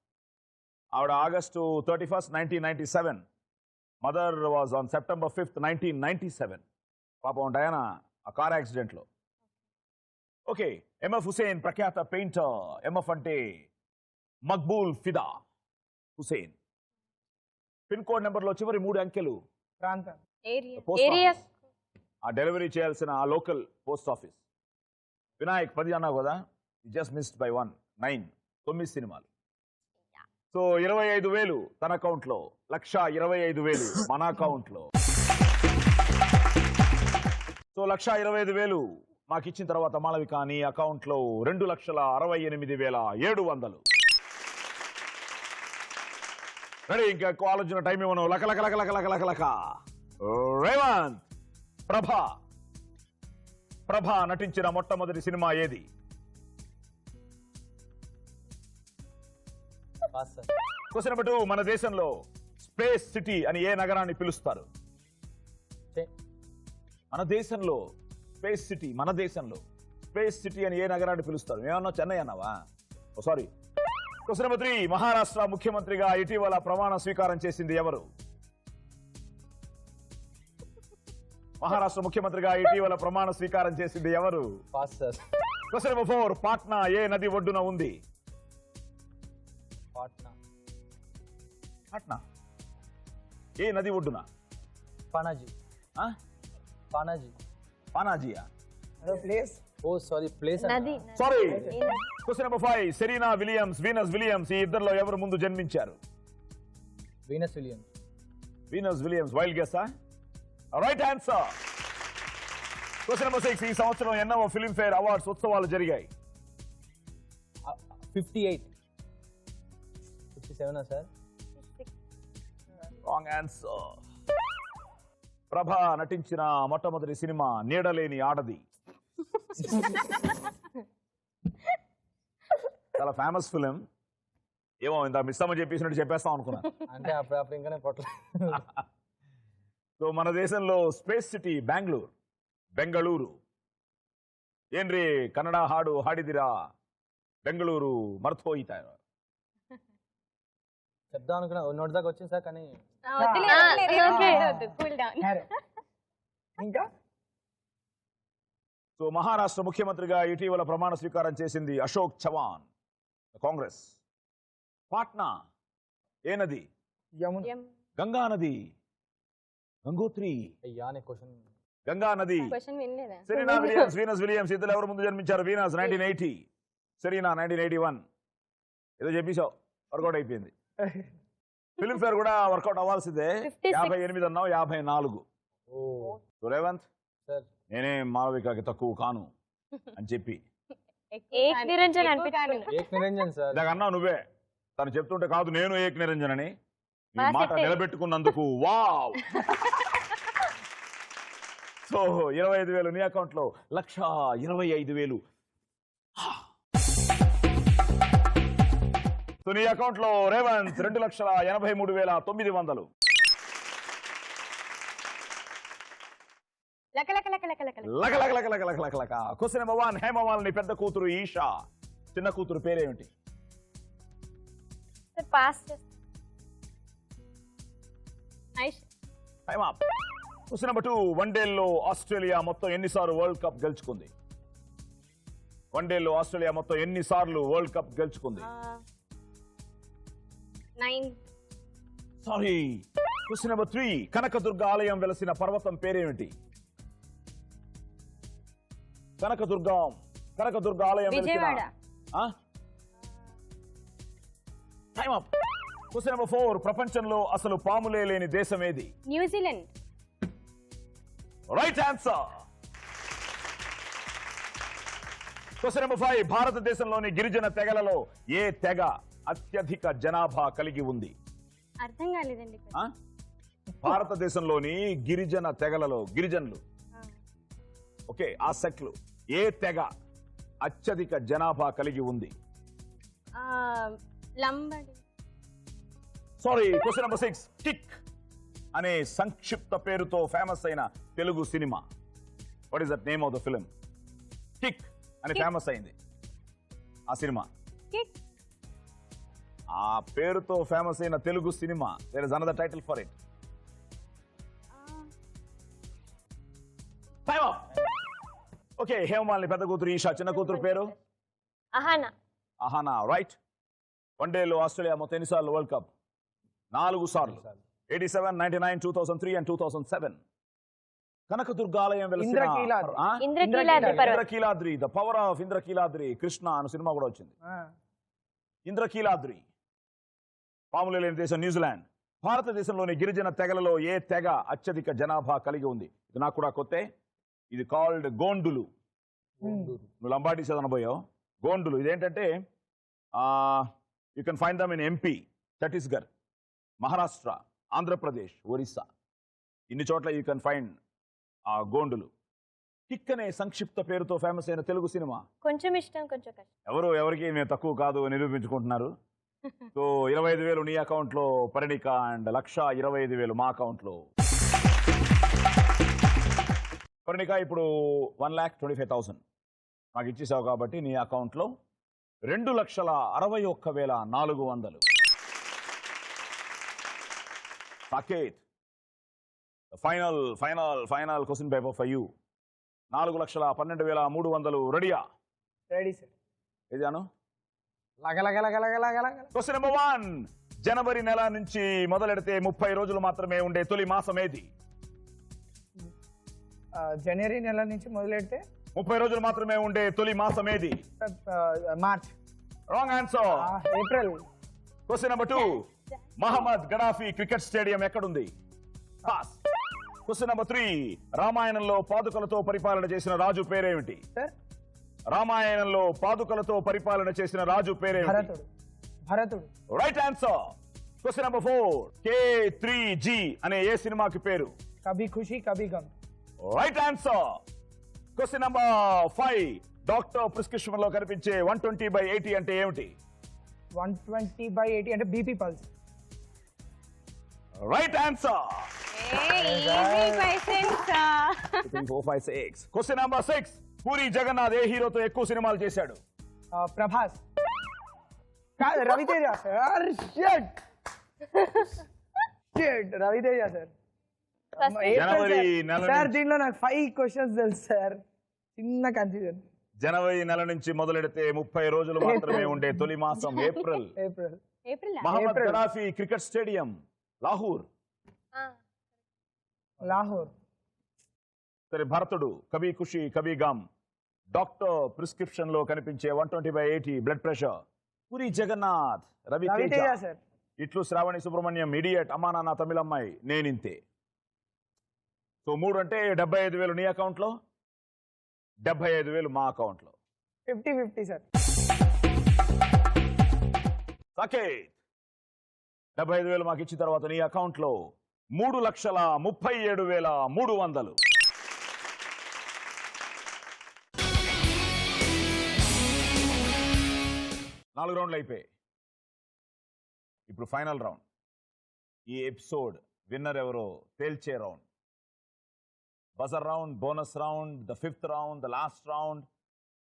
ఆవిడ August 31st, 1997. Mother was on September 5th, 1997. పాపం డయానా ఆ కార్ యాక్సిడెంట్లో. ఓకే. ఎంఎఫ్ హుసేన్ ప్రఖ్యాత పెయింటర్. ఎంఎఫ్ అంటే మక్బూల్ ఫిదా హుసేన్. పిన్ కోడ్ నెంబర్లో చివరి 3 అంకెలు. ప్రాంతం. ఏరియా. ఆ డెలివరీ చేయాల్సిన ఆ లోకల్ పోస్ట్ ఆఫీస్. వినాయక్ 10 అన్నావు కదా, జస్ట్ మిస్డ్ బై 1. 9 సినిమాలు. సో 25,000 తన అకౌంట్లో, 1,25,000 మన అకౌంట్లో. సో 1,25,000 మాకు ఇచ్చిన తర్వాత మాళవిక నీ అకౌంట్లో 2,68,700. రెడీ? ఇంకా ఎక్కువ ఆలోచన టైం ఇవ్వను. లక లక లక లక లక లక లక. రేవంత్, ప్రభ నటించిన మొట్టమొదటి సినిమా ఏది? Pass sir. క్వశ్చన్ నెంబర్ 2 మన దేశంలో స్పేస్ సిటీ అని ఏ నగరాన్ని పిలుస్తారు? మన దేశంలో స్పేస్ సిటీ అని ఏ నగరాన్ని పిలుస్తారు? ఏమన్నా చెన్నై అన్నావా? సారీ. క్వశ్చన్ నెంబర్ 3 మహారాష్ట్ర ముఖ్యమంత్రిగా ఇటీవల ప్రమాణ స్వీకారం చేసింది ఎవరు? మహారాష్ట్ర ముఖ్యమంత్రిగా ఇటీవల ప్రమాణ స్వీకారం చేసింది ఎవరు? Pass sir. Question number 4 Patna ఏ నది ఒడ్డున ఉంది? పాట్నా. పాట్నా ఏ నది ఒడ్డున? పనాజీ. ఆ? పనాజీ. పానాజియా? అదో ప్లేస్. ఓ సారీ, ప్లేస్ నది. Sorry. Question number 5 Serena Williams, Venus Williams ఈ ఇద్దరిలో ఎవరు ముందు జన్మించారు? Venus Williams. Venus Williams. Wild guess. Right answer. Question number 6 ఈ సంవత్సరం ఎన్నో ఫిల్మ్ఫేర్ అవార్డ్స్ ఉత్సవాలు జరిగాయి? 58. 57 సార్? Wrong answer. ప్రభ నటించిన మొట్టమొదటి సినిమా నీడలేని ఆడది. చాలా ఫేమస్ ఫిలిం. ఏమో ఇంత మిస్ అమ్మ చెప్పేసినట్టు చెప్పేస్తాం అనుకున్నా. అంటే అప్పుడు ఇంకానే కొట్టలేదు. సో మన దేశంలో స్పేస్ సిటీ బెంగళూరు. ಏನ್ರಿ ಕನ್ನಡ ಹಾಡು ಹಾಡಿದಿರಾ? బెంగళూరు మర్చిపోయిత. చెప్దాం అనుకున్నా, నోటి దాకా వచ్చింది సార్, కానీ కూల్ డౌన్. ఇంకా సో మహారాష్ట్ర ముఖ్యమంత్రిగా ఇటీవల ప్రమాణ స్వీకారం చేసింది అశోక్ చవాన్, కాంగ్రెస్. పాట్నా ఏ నది? యమున. గంగా నది. గంగోత్రి. అయ్యా నీ క్వశ్చన్. గంగా నది. క్వశ్చన్ వినలేదా? సెరీనా విలియమ్స్, వీనస్ విలియమ్స్ ఇద్దరు ఎవరు ముందు జన్మించారు? Venus 1980, Serena 1981. ఏదో చెప్పేశావు, వర్కౌట్ అయిపోయింది. ఫిల్మ్ఫేర్ కూడా వర్కౌట్ అవ్వాల్సిందే. 58 అన్నావు, 54. సో రేవంత్ సార్ నేనే మాలవికకి తక్కువ కాను అని చెప్పి ఏక్ నిరంజన్ అనిపిస్తుంది. ఏక్ నిరంజన్ సార్. ఇందాక అన్నావు నువ్వే. తను చెప్తుంటే కాదు నేను ఏక్ నిరంజన్ అని. నీ బాగా మాట చెప్పారు. నిలబెట్టుకున్నందుకు వావ్. సో 25,000 నీ అకౌంట్ లో, 1,25,000. సో నీ అకౌంట్ లో రేవంత్ 2,83,900. లక లక లక లక లక లక. లక లక లక లక లక లక లక. క్వశ్చన్ నెంబర్ 1 హేమమాలిని పెద్ద కూతురు ఈషా, చిన్న కూతురు పేరేమిటి? Pass. Aish. Time up. Question number 2 వన్డేల్లో ఆస్ట్రేలియా మొత్తం ఎన్నిసార్లు వరల్డ్ కప్ గెలుచుకుంది? వన్డేల్లో ఆస్ట్రేలియా మొత్తం ఎన్నిసార్లు వరల్డ్ కప్ గెలుచుకుంది? 9. సారీ. క్వశ్చన్ నెంబర్ 3 కనకదుర్గ ఆలయం వెలసిన పర్వతం పేరేమిటి? కనకదుర్గ ఆలయం Vijayawada. Time up. Question number 4 ప్రపంచంలో అసలు పాములే లేని దేశం ఏది? New Zealand. Right answer. Question number 5 భారతదేశంలోని గిరిజన తెగలలో ఏ తెగ అత్యధిక జనాభా కలిగి ఉంది? అర్థం కాలేదండి. భారతదేశంలోని గిరిజన తెగలలో, గిరిజనులు, ఓకే, ఆ సెట్లు ఏ తెగ అత్యధిక జనాభా కలిగి ఉంది? Lambadi. Sorry. Question number 6 Kick అనే సంక్షిప్త పేరుతో ఫేమస్ అయిన తెలుగు సినిమా. What is that name of the film? Kick అని ఫేమస్ అయింది ఆ సినిమా. కిక్. ఆ పేరుతో ఫేమస్ అయిన తెలుగు సినిమా. There is another title for it. Time up. Okay, Hemamalini పెద్ద కూతురు ఈషా, చిన్న కూతురు పేరు? అహానా. అహానా. రైట్. వన్డేలో ఆస్ట్రేలియా మొత్తం ఎన్నిసార్లు వరల్డ్ కప్? 4 సార్లు. 87, 99, 2003 and 2007. కనకదుర్గ ఆలయం వెలసిన Indrakeeladri, the power of Indrakeeladri, Krishna అనే సినిమా కూడా వచ్చింది. ఇంద్రకీలాద్రి. పాములు లేని దేశం న్యూజిలాండ్. భారతదేశంలోని గిరిజన తెగలలో ఏ తెగ అత్యధిక జనాభా కలిగి ఉంది? ఇది నాకు కూడా కొత్తే. ఇది కాల్డ్ గోండులు. నువ్వు లంబాడీ చదవబోయావు. గోండులు ఇదేంటంటే you can find them in MP, Chhattisgarh, Maharashtra, Andhra Pradesh, Orissa. ఇన్ని చోట్ల యూ కెన్ ఫైండ్ ఆ గోండులు. కిక్ అనే సంక్షిప్త పేరుతో ఫేమస్ అయిన తెలుగు సినిమా. కొంచెం ఇష్టం, కొంచెం కష్టం. ఎవరికి మేము తక్కువ కాదు నిరూపించుకుంటున్నారు. సో 25,000 నీ అకౌంట్ లో పరిణిక అండ్ 1,25,000 మా అకౌంట్ లో. పరిణిక ఇప్పుడు 1,25,000 నాకు ఇచ్చేసావు కాబట్టి నీ అకౌంట్ లో 2,61,400. Saketh final question paper for you. 4,12,300 రెడీయా? Ready sir. ఏదాను లగలగలగలగలగల. Question number 1. జనవరి నెల నుంచి మొదలెడితే 30 రోజులు మాత్రమే ఉండే తొలి మాసం ఏది? జనవరి నెల నుంచి మొదలెడితే 30 రోజులు మాత్రమే ఉండే తొలి మాసం ఏది? March. Wrong answer. April. Question number 2. Mohammad Gaddafi cricket stadium ఎక్కడుంది? పాస్. Question number 3. రామాయణంలో పాదుకలతో పరిపాలన చేసిన రాజు పేరేమిటి? సార్ రామాయణంలో పాదుకలతో పరిపాలన చేసిన రాజు పేరేమిటి? భరతుడు. భరతుడు. Right answer. Question number 4. K3G అనే ఏ సినిమాకి పేరు? Kabhi Khushi Kabhi Gham. Right answer. Question number 5. Doctor prescription లో కనిపించే 120/80 అంటే ఏమిటి? 120/80 అంటే BP pulse. Right answer. Easy questions. 4, 5, 6. Question number 6. Puri Jagannadh ఏ హీరోతో ఎక్కువ సినిమాలు చేశాడు? ప్రభాస్. కాదు Raviteja sir. Shit Raviteja sir. జనవరి నెల సార్ నుంచి- దీనిలో నాకు 5 క్వశ్చన్స్ తెలుసు సార్. చిన్న కన్ఫ్యూజన్. జనవరి నెల నుంచి మొదలెడితే 30 రోజులు మాత్రమే ఉండే తొలి మాసం April. April. April. Mohammad Gaddafi cricket stadium Lahore. Lahore. సరే భరతుడు కభీ ఖుషి కభీ గమ్. డాక్టర్ ప్రిస్క్రిప్షన్ లో కనిపించే 120/80 blood pressure. Puri Jagannadh Raviteja Raviteja. Sir. ఇట్లు శ్రావణి సుబ్రహ్మణ్యం ఇడియట్ అమ్మా నాన్న తమిళమ్మాయి నేనింతే. సో 3 అంటే 75,000 నీ అకౌంట్ లో, 75,000 మా అకౌంట్ లో. 50-50 సార్. సాకేత్ 75,000 మాకు ఇచ్చిన తర్వాత నీ అకౌంట్ లో 3,37,300. 4 రౌండ్లు అయిపోయాయి. ఇప్పుడు ఫైనల్ రౌండ్. ఈ ఎపిసోడ్ విన్నర్ ఎవరో తేల్చే round. Buzzer round, bonus round, the 5th round, the last round.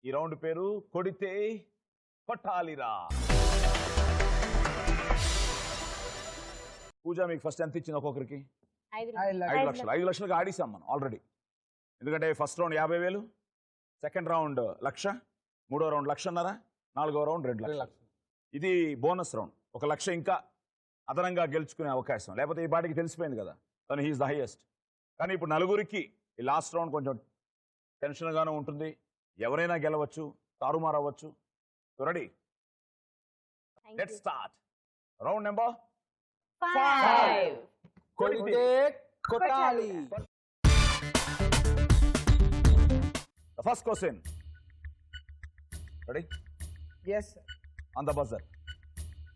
ఈ రౌండ్ పేరు కొడితే కొట్టాలిరా. పూజ మీకు ఫస్ట్ ఎంత ఇచ్చింది ఒక్కొక్కరికి? 5 5 లక్షలు. 5 లక్షలు. 5 లక్షలుగా ఆడిస్తాం మనం ఆల్రెడీ. ఎందుకంటే ఫస్ట్ రౌండ్ 50,000, సెకండ్ రౌండ్ 1,00,000, మూడో రౌండ్ 1,50,000, నాలుగో రౌండ్ 2,00,000. ఇది బోనస్ రౌండ్. 1,00,000 ఇంకా అదనంగా గెలుచుకునే అవకాశం. లేకపోతే ఈ పాటికి తెలిసిపోయింది కదా తను హీఈస్ ద హైయెస్ట్. కానీ ఇప్పుడు నలుగురికి ఈ లాస్ట్ రౌండ్ కొంచెం టెన్షన్గానే ఉంటుంది. ఎవరైనా గెలవచ్చు, తారుమారు అవ్వచ్చు. So ready, let's start. Round number 5. కొడితే కొట్టాలి. The first question. Ready? Yes sir. On the buzzer.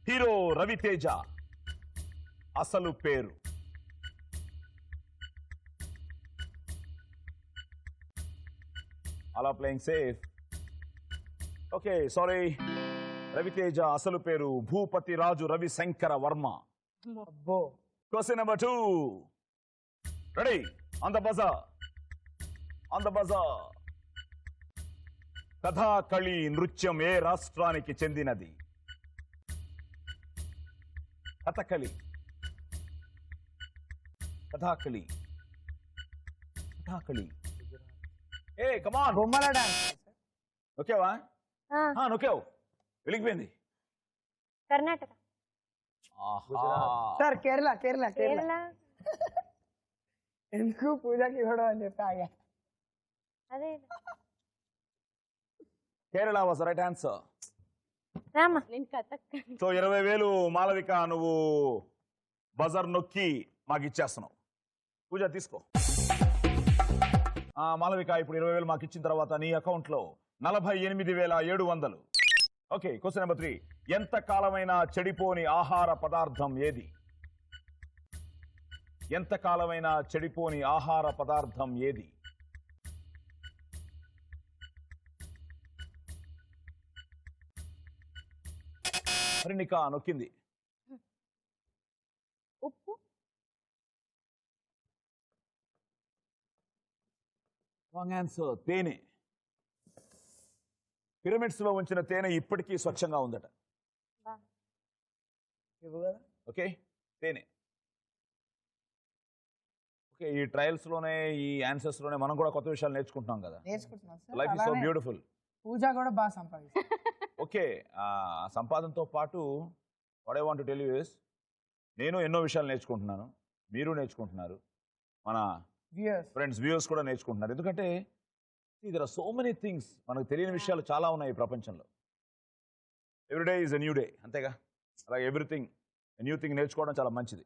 Hero Raviteja అసలు పేరు? అలా playing safe. Okay sorry. Raviteja అసలు పేరు భూపతి రాజు రవిశంకర వర్మ. అబ్బో. Question number 2. Ready? On the buzzer. On the buzzer. Kathakali నృత్యం ఏ రాష్ట్రానికి చెందినది? కథకళి. కథాకళి. కథాకళి. ఏ కమాన్. బొమ్మల డాన్స్. నొక్కావా? నొక్కావు. వెలిగిపోయింది. కర్ణాటక. ఆహా. సార్ కేరళ. కేరళ. కేరళ. కేరళ. ఎందుకు పూజకి ఇవ్వడం అని చెప్పి ఆగా. అదే Kerala was right answer. Rama. నేను కథక్. సో 20,000 మాలవిక నువ్వు బజర్ నొక్కి మాకు ఇచ్చేస్తున్నావు. పూజ తీసుకో. మాలవిక ఇప్పుడు 20,000 మాకు ఇచ్చిన తర్వాత నీ అకౌంట్ లో 48,700. ఓకే. Question number 3. ఎంత కాలమైన చెడిపోని ఆహార పదార్థం ఏది? ఎంత కాలమైన చెడిపోని ఆహార పదార్థం ఏది? పరిణిక నొక్కింది. ఉప్పు. Wrong answer. తేనె. పిరమిడ్స్ లో ఉంచిన తేనె ఇప్పటికీ స్వచ్ఛంగా ఉందట. ఇవ్వు కదా. ఓకే, తేనె. ఓకే, ఈ ట్రయల్స్ లోనే ఈ ఆన్సర్స్ లోనే మనం కూడా కొత్త విషయాలు నేర్చుకుంటున్నాం కదా. నేర్చుకుంటున్నాను సార్. లైఫ్ ఇస్ సో అలానే బ్యూటిఫుల్. పూజ కూడా బాగా సంపాదిస్తుంది. ఓకే, సంపాదనతో పాటు what I want to tell you is, నేను ఎన్నో విషయాలు నేర్చుకుంటున్నాను, మీరు నేర్చుకుంటున్నారు, మన వ్యూయర్స్ ఫ్రెండ్స్ వ్యూవర్స్ కూడా నేర్చుకుంటున్నారు. ఎందుకంటే there are so many things, మనకు తెలియని విషయాలు చాలా ఉన్నాయి ఈ ప్రపంచంలో. Everyday is a new day, అంతేగా. అలాగే ఎవ్రీథింగ్ న్యూ థింగ్ నేర్చుకోవడం చాలా మంచిది.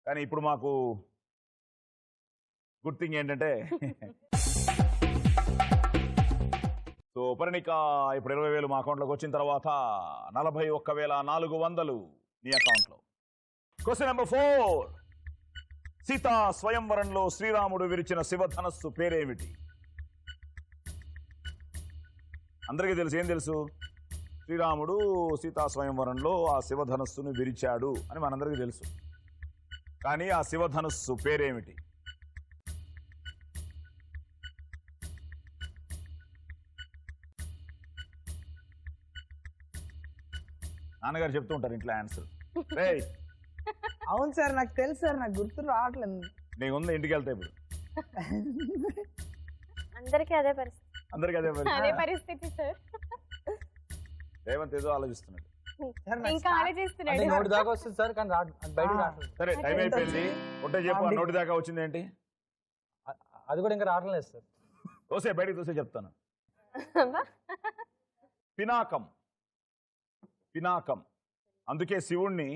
కానీ ఇప్పుడు మాకు గుడ్ థింగ్ ఏంటంటే సో పరిణిక ఇప్పుడు 20,000 మా అకౌంట్లోకి వచ్చిన తర్వాత 41,400 నీ అకౌంట్లో. Question number 4. సీతా స్వయంవరంలో శ్రీరాముడు విరిచిన శివధనస్సు పేరేమిటి? అందరికీ తెలుసు. ఏం తెలుసు? శ్రీరాముడు సీతా స్వయంవరంలో ఆ శివధనస్సును విరిచాడు అని మనందరికీ తెలుసు. కానీ ఆ శివధనస్సు పేరేమిటి? నాన్నగారు చెప్తూ ఉంటారు ఇంట్లో ఆన్సర్. అవును సార్, నాకు తెలుసు సార్, నాకు గుర్తు రావట్లేదు. నీకు ఉంది, ఇంటికి వెళ్తే ఇప్పుడు అందరికీ అదే పరిస్థితి. అందరికి అదే మరి. అదే పరిస్థితి సార్. రేవంత్ ఏదో ఆలోచిస్తున్నాడు. సార్, నాకు ఇంకా అంటే ఆలోచిస్తున్నాడు. నోటి దాకా వస్తుంది సార్, కానీ బయటకు రావట్లేదు. సరే, టైం అయిపోయింది. ఉంటే చెప్పు, ఆ నోటి దాకా వచ్చింది ఏంటి? అది కూడా ఇంకా రావట్లేదు సార్. తోసే, బయటికి తోసే చెప్తాను. పినాకం. పినాకం. అందుకే శివుణ్ణి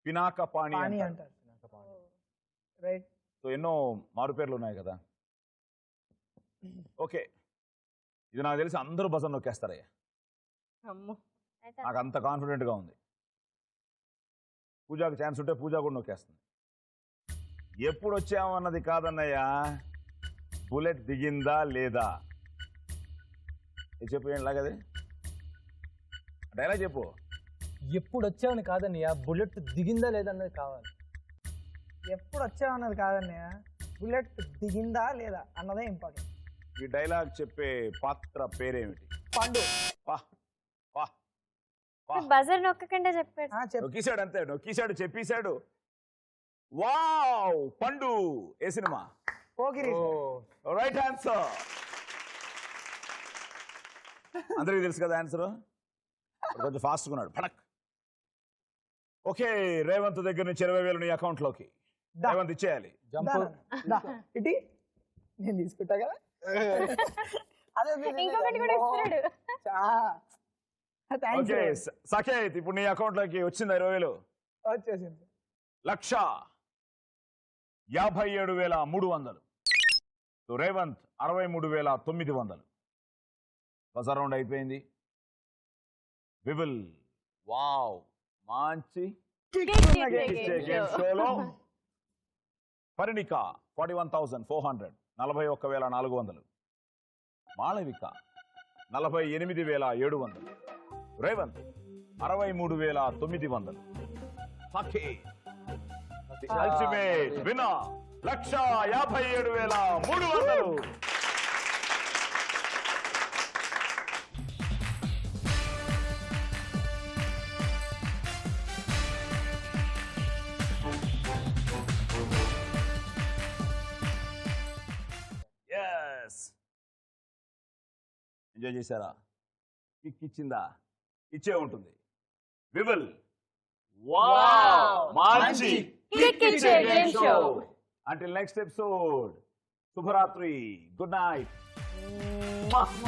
పినాకపాణి పానీ అంటారు. అంటారు. రైట్. సో ఎన్నో మారు పేర్లు ఉన్నాయి కదా. ఓకే, ఇది నాకు తెలిసి అందరూ బజన్ నొక్కేస్తారయ్యా. అమ్మో. నాకు అంత కాన్ఫిడెంట్గా ఉంది. పూజాకు ఛాన్స్ ఉంటే పూజ కూడా నొక్కేస్తుంది. ఎప్పుడు వచ్చామన్నది కాదన్నయ్యా, బుల్లెట్ దిగిందా లేదా. చెప్పు, ఏం లాగది డైలాగ్ చెప్పు. ఎప్పుడు వచ్చావని కాదని బుల్లెట్ దిగిందా లేదన్నది కావాలి. ఎప్పుడు వచ్చావన్నది కాదన్నయ్య, బుల్లెట్ దిగిందా లేదా అన్నదే ఇంపార్టెంట్. ఈ డైలాగ్ చెప్పే పాత్ర పేరేమిటి? పండు. పా పా పా. బజర్ నొక్కకుండా చెప్పాడు. చెప్పు. నొక్కేశాడు, అంతే నొక్కేశాడు, చెప్పేశాడు. వావ్, పండు. ఏ సినిమా? పోకిరి. Right answer. అందరికీ తెలుసు కదా ఆన్సర్. కొంచెం ఫాస్ట్గా ఉన్నాడు. ఫడక్. ఓకే, రేవంత్ దగ్గర నుంచి 20,000 నీ అకౌంట్లోకి. రేవంత్ ఇచ్చేయాలి. ఇటీ నేను తీసుకుంటా కదా. ఇంకొకటి కూడా ఇస్తున్నాడు. ఓకే సాకేత్, ఇప్పుడు నీ అకౌంట్లోకి వచ్చింది 20,000. వచ్చేసింది. 1,57,300. సో రేవంత్ 63,900. బజార్ రౌండ్ అయిపోయింది. వివిల్ వావ్, మంచి షోలో Parinika 41,400, 41,400. Malavika 48,700. Revanth 63,900. Saketh ultimate winner 1,57,300. Enjoy చేశారా? కిక్ ఇచ్చిందా? ఇచ్చే ఉంటుంది. వివల్ మంచి కిక్ ఇచ్చే game show. Until next episode, శుభరాత్రి, గుడ్ నైట్.